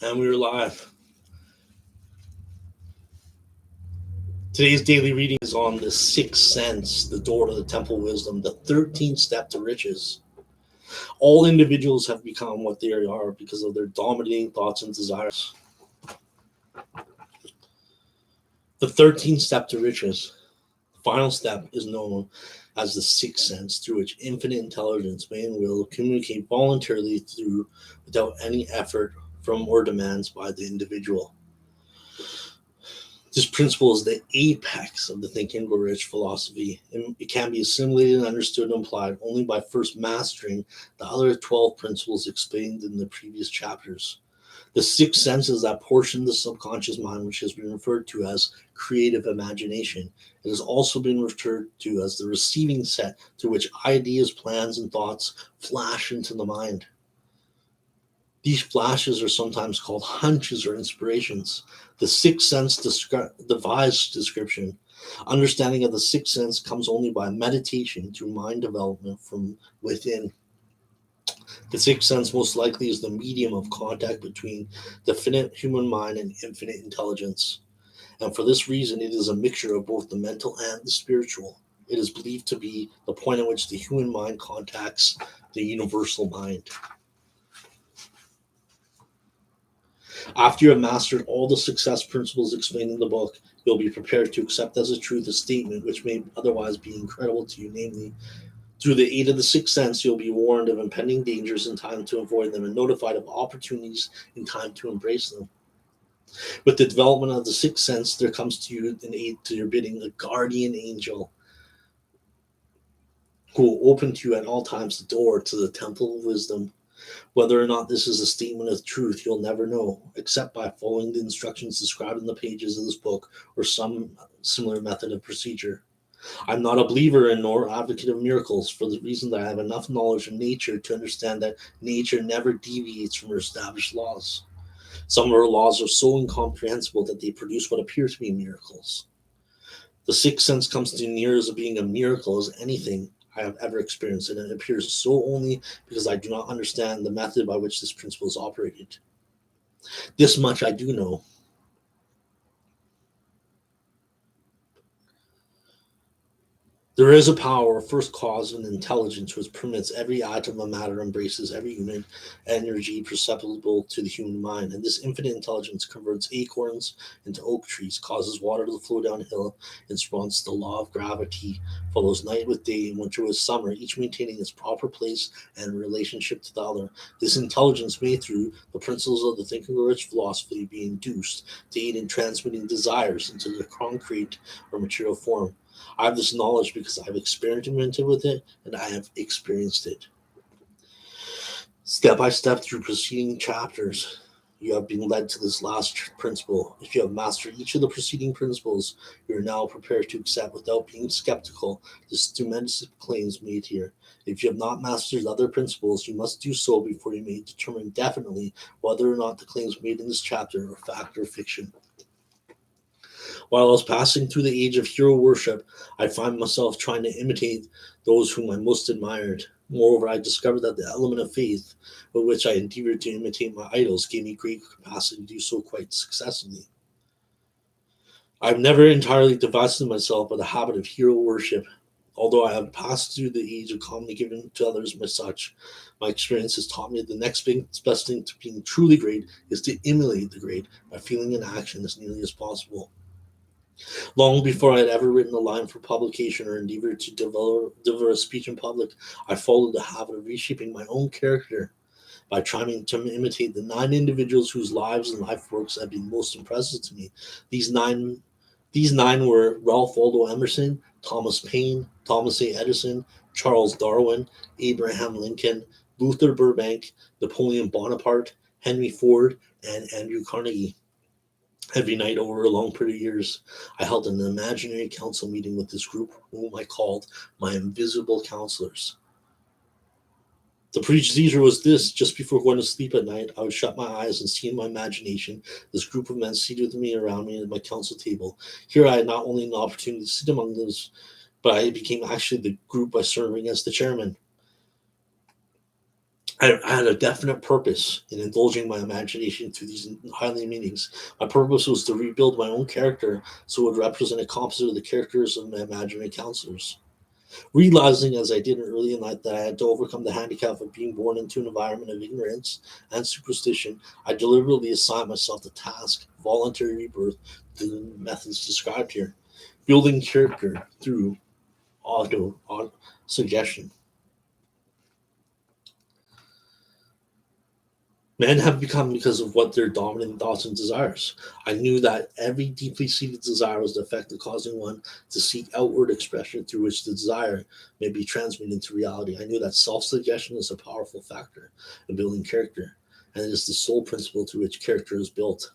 And we're live. Today's daily reading is on the sixth sense, the door to the temple of wisdom, the 13th step to riches. All individuals have become what they are because of their dominating thoughts and desires. The 13th step to riches. The final step is known as the sixth sense, through which infinite intelligence may and will communicate voluntarily through without any effort from or demands by the individual. This principle is the apex of the Think and Grow Rich philosophy, and it can be assimilated and understood and applied only by first mastering the other 12 principles explained in the previous chapters. The sixth sense is that portion of the subconscious mind which has been referred to as creative imagination. It has also been referred to as the receiving set through which ideas, plans, and thoughts flash into the mind. These flashes are sometimes called hunches or inspirations. The sixth sense defies description. Understanding of the sixth sense comes only by meditation through mind development from within. The sixth sense most likely is the medium of contact between the finite human mind and infinite intelligence. And for this reason, it is a mixture of both the mental and the spiritual. It is believed to be the point at which the human mind contacts the universal mind. After you have mastered all the success principles explained in the book, you'll be prepared to accept as a truth a statement which may otherwise be incredible to you, namely, through the aid of the sixth sense, you'll be warned of impending dangers in time to avoid them and notified of opportunities in time to embrace them. With the development of the sixth sense, there comes to you in aid to your bidding a guardian angel who will open to you at all times the door to the temple of wisdom. Whether or not this is a statement of truth, you'll never know, except by following the instructions described in the pages of this book or some similar method of procedure. I'm not a believer in nor advocate of miracles for the reason that I have enough knowledge of nature to understand that nature never deviates from her established laws. Some of her laws are so incomprehensible that they produce what appear to be miracles. The sixth sense comes to near as being a miracle as anything I have ever experienced, and it appears so only because I do not understand the method by which this principle is operated. This much I do know. There is a power, a first cause, and intelligence which permits every atom of matter embraces every unit energy perceptible to the human mind, and this infinite intelligence converts acorns into oak trees, causes water to flow downhill in response to the law of gravity, follows night with day and winter with summer, each maintaining its proper place and relationship to the other. This intelligence may, through the principles of the Think and Grow Rich philosophy, be induced to aid in transmitting desires into the concrete or material form. I have this knowledge because I've experimented with it and I have experienced it. Step by step through preceding chapters, you have been led to this last principle. If you have mastered each of the preceding principles, you are now prepared to accept without being skeptical the stupendous claims made here. If you have not mastered other principles, you must do so before you may determine definitely whether or not the claims made in this chapter are fact or fiction. While I was passing through the age of hero worship, I find myself trying to imitate those whom I most admired. Moreover, I discovered that the element of faith with which I endeavored to imitate my idols gave me great capacity to do so quite successfully. I've never entirely divested myself of the habit of hero worship. Although I have passed through the age of commonly given to others as such, my experience has taught me that the next best thing to being truly great is to emulate the great by feeling in action as nearly as possible. Long before I had ever written a line for publication or endeavored to deliver a speech in public, I followed the habit of reshaping my own character by trying to imitate the nine individuals whose lives and life works have been most impressive to me. These nine these nine were Ralph Waldo Emerson, Thomas Paine, Thomas A. Edison, Charles Darwin, Abraham Lincoln, Luther Burbank, Napoleon Bonaparte, Henry Ford, and Andrew Carnegie. Every night over a long period of years, I held an imaginary council meeting with this group, whom I called my invisible counselors. The procedure was this: just before going to sleep at night, I would shut my eyes and see in my imagination this group of men seated with me around me at my council table. Here I had not only an opportunity to sit among them, but I became actually the group by serving as the chairman. I had a definite purpose in indulging my imagination through these highly meetings. My purpose was to rebuild my own character so it would represent a composite of the characters of my imaginary counselors. Realizing as I did early in life that I had to overcome the handicap of being born into an environment of ignorance and superstition, I deliberately assigned myself the task of voluntary rebirth through the methods described here, building character through auto suggestion. Men have become because of what their dominant thoughts and desires. I knew that every deeply seated desire was the effect of causing one to seek outward expression through which the desire may be transmuted into reality. I knew that self suggestion is a powerful factor in building character, and it is the sole principle through which character is built.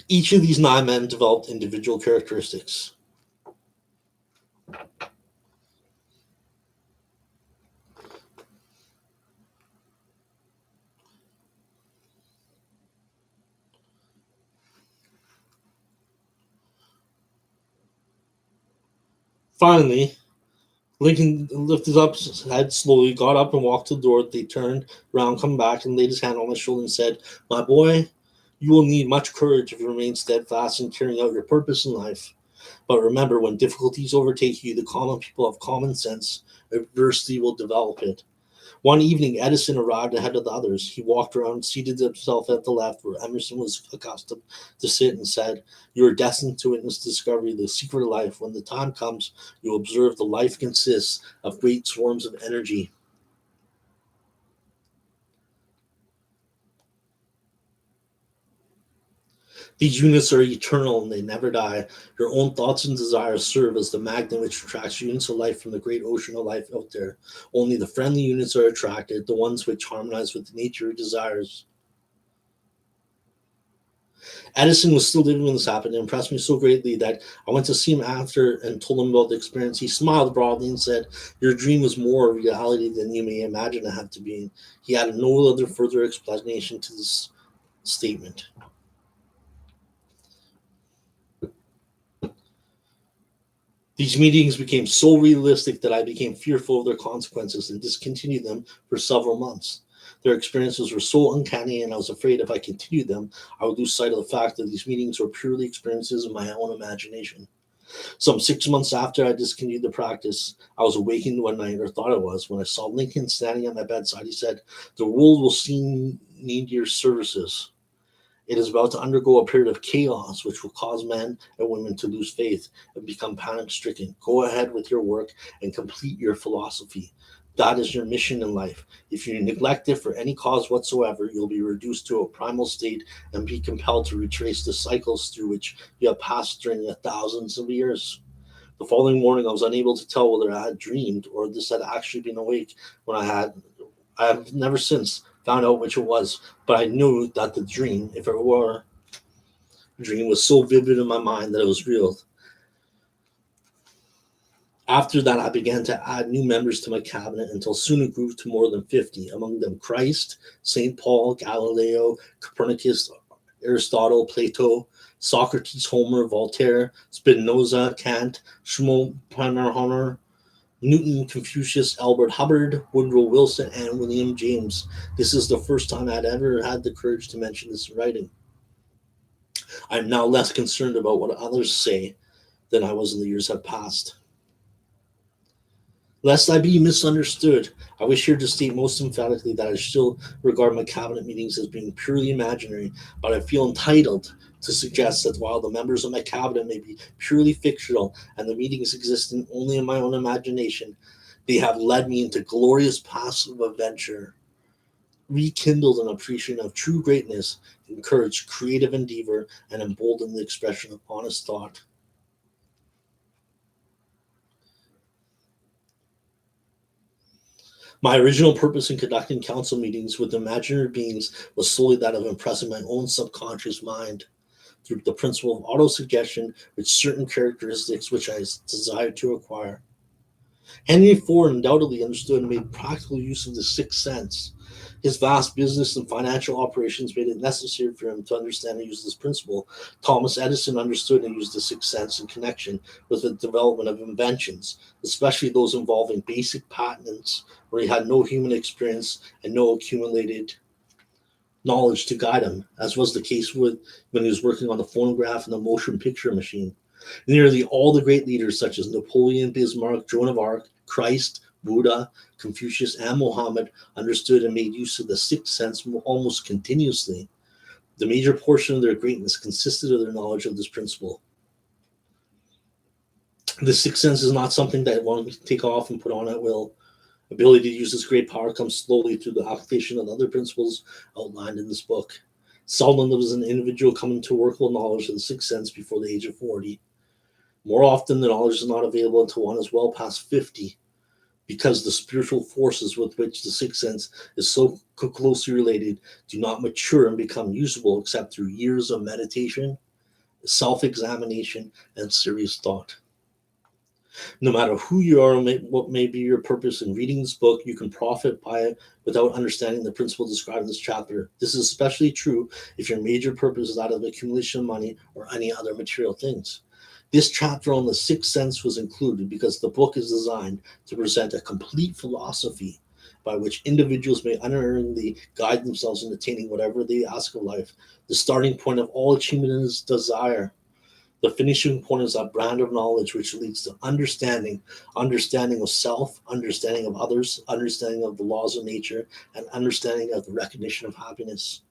Each of these 9 men developed individual characteristics. Finally, Lincoln lifted up his head slowly, got up and walked to the door. They turned round, come back, and laid his hand on my shoulder and said, "My boy, you will need much courage if you remain steadfast in carrying out your purpose in life. But remember, when difficulties overtake you, the common people have common sense. Adversity will develop it. One evening, Edison arrived ahead of the others. He walked around, seated himself at the left where Emerson was accustomed to sit, and said, "You are destined to witness the discovery of the secret of life. When the time comes, you will observe the life consists of great swarms of energy. These units are eternal and they never die. Your own thoughts and desires serve as the magnet which attracts units of life from the great ocean of life out there. Only the friendly units are attracted, the ones which harmonize with the nature of desires." Edison was still living when this happened. It impressed me so greatly that I went to see him after and told him about the experience. He smiled broadly and said, "Your dream is more a reality than you may imagine it had to be." He added no other further explanation to this statement. These meetings became so realistic that I became fearful of their consequences and discontinued them for several months. Their experiences were so uncanny, and I was afraid if I continued them, I would lose sight of the fact that these meetings were purely experiences of my own imagination. Some 6 months after I discontinued the practice, I was awakened one night, or thought I was, when I saw Lincoln standing at my bedside. He said, "The world will soon need your services. It is about to undergo a period of chaos which will cause men and women to lose faith and become panic stricken. Go ahead with your work and complete your philosophy. That is your mission in life. If you neglect it for any cause whatsoever, you'll be reduced to a primal state and be compelled to retrace the cycles through which you have passed during the thousands of years." The following morning, I was unable to tell whether I had dreamed or this had actually been awake when I have never since found out which it was, but I knew that the dream, if it were a dream, was so vivid in my mind that it was real. After that, I began to add new members to my cabinet until soon it grew to more than 50, among them Christ, St. Paul, Galileo, Copernicus, Aristotle, Plato, Socrates, Homer, Voltaire, Spinoza, Kant, Schopenhauer, Newton, Confucius, Albert Hubbard, Woodrow Wilson, and William James. This is the first time I'd ever had the courage to mention this in writing. I'm now less concerned about what others say than I was in the years that passed. Lest I be misunderstood, I wish here to state most emphatically that I still regard my cabinet meetings as being purely imaginary, but I feel entitled to suggest that while the members of my cabinet may be purely fictional and the meetings exist only in my own imagination, they have led me into glorious paths of adventure, rekindled an appreciation of true greatness, encouraged creative endeavor, and emboldened the expression of honest thought. My original purpose in conducting council meetings with imaginary beings was solely that of impressing my own subconscious mind through the principle of autosuggestion with certain characteristics which I desired to acquire. Henry Ford undoubtedly understood and made practical use of the sixth sense. His vast business and financial operations made it necessary for him to understand and use this principle. Thomas Edison understood and used the sixth sense in connection with the development of inventions, especially those involving basic patents where he had no human experience and no accumulated knowledge to guide him, as was the case with when he was working on the phonograph and the motion picture machine. Nearly all the great leaders, such as Napoleon, Bismarck, Joan of Arc, Christ, Buddha, Confucius, and Mohammed, understood and made use of the sixth sense almost continuously. The major portion of their greatness consisted of their knowledge of this principle. The sixth sense is not something that one can take off and put on at will. Ability to use this great power comes slowly through the application of the other principles outlined in this book. Seldom does an individual come into workable knowledge of the sixth sense before the age of 40. More often, the knowledge is not available until one is well past 50, because the spiritual forces with which the sixth sense is so closely related do not mature and become usable except through years of meditation, self-examination, and serious thought. No matter who you are and what may be your purpose in reading this book, you can profit by it without understanding the principle described in this chapter. This is especially true if your major purpose is that of accumulation of money or any other material things. This chapter on the sixth sense was included because the book is designed to present a complete philosophy by which individuals may unerringly guide themselves in attaining whatever they ask of life. The starting point of all achievement is desire. The finishing point is that brand of knowledge which leads to understanding of self, understanding of others, understanding of the laws of nature, and understanding of the recognition of happiness.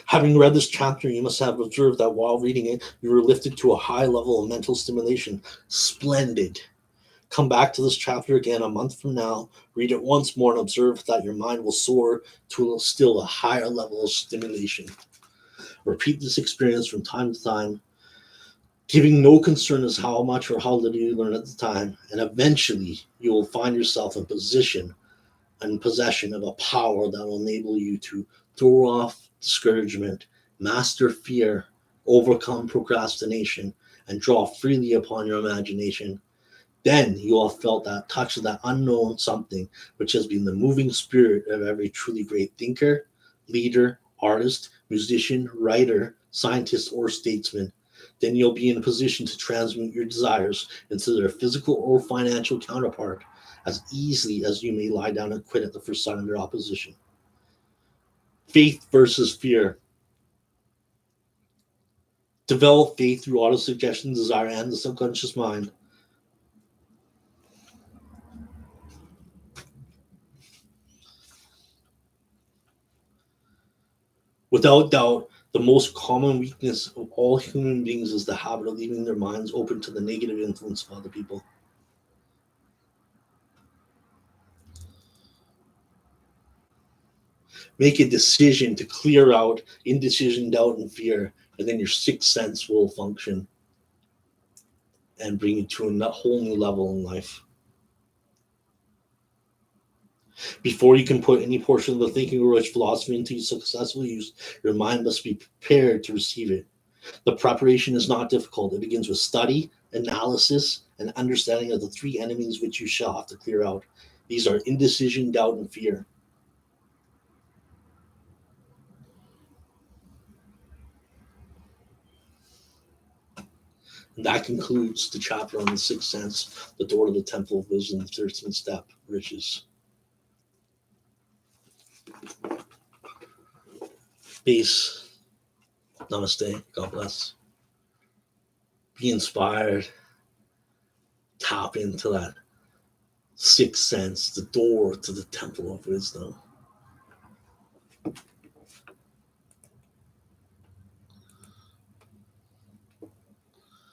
Having read this chapter, you must have observed that while reading it, you were lifted to a high level of mental stimulation. Splendid. Come back to this chapter again a month from now, read it once more, and observe that your mind will soar to still a higher level of stimulation. Repeat this experience from time to time, giving no concern as how much or how little you learn at the time, and eventually you will find yourself in possession of a power that will enable you to throw off discouragement, master fear, overcome procrastination, and draw freely upon your imagination. Then you will have felt that touch of that unknown something, which has been the moving spirit of every truly great thinker, leader, artist, musician, writer, scientist, or statesman. Then you'll be in a position to transmute your desires into their physical or financial counterpart as easily as you may lie down and quit at the first sign of their opposition. Faith versus fear. Develop faith through autosuggestion, desire, and the subconscious mind. Without doubt, the most common weakness of all human beings is the habit of leaving their minds open to the negative influence of other people. Make a decision to clear out indecision, doubt, and fear, and then your sixth sense will function and bring you to a whole new level in life. Before you can put any portion of the thinking or philosophy into successful use, your mind must be prepared to receive it. The preparation is not difficult. It begins with study, analysis, and understanding of the three enemies which you shall have to clear out. These are indecision, doubt, and fear. And that concludes the chapter on the sixth sense, the door to the temple of wisdom, the 13th step, riches. Peace. Namaste. God bless. Be inspired. Tap into that sixth sense, the door to the temple of wisdom.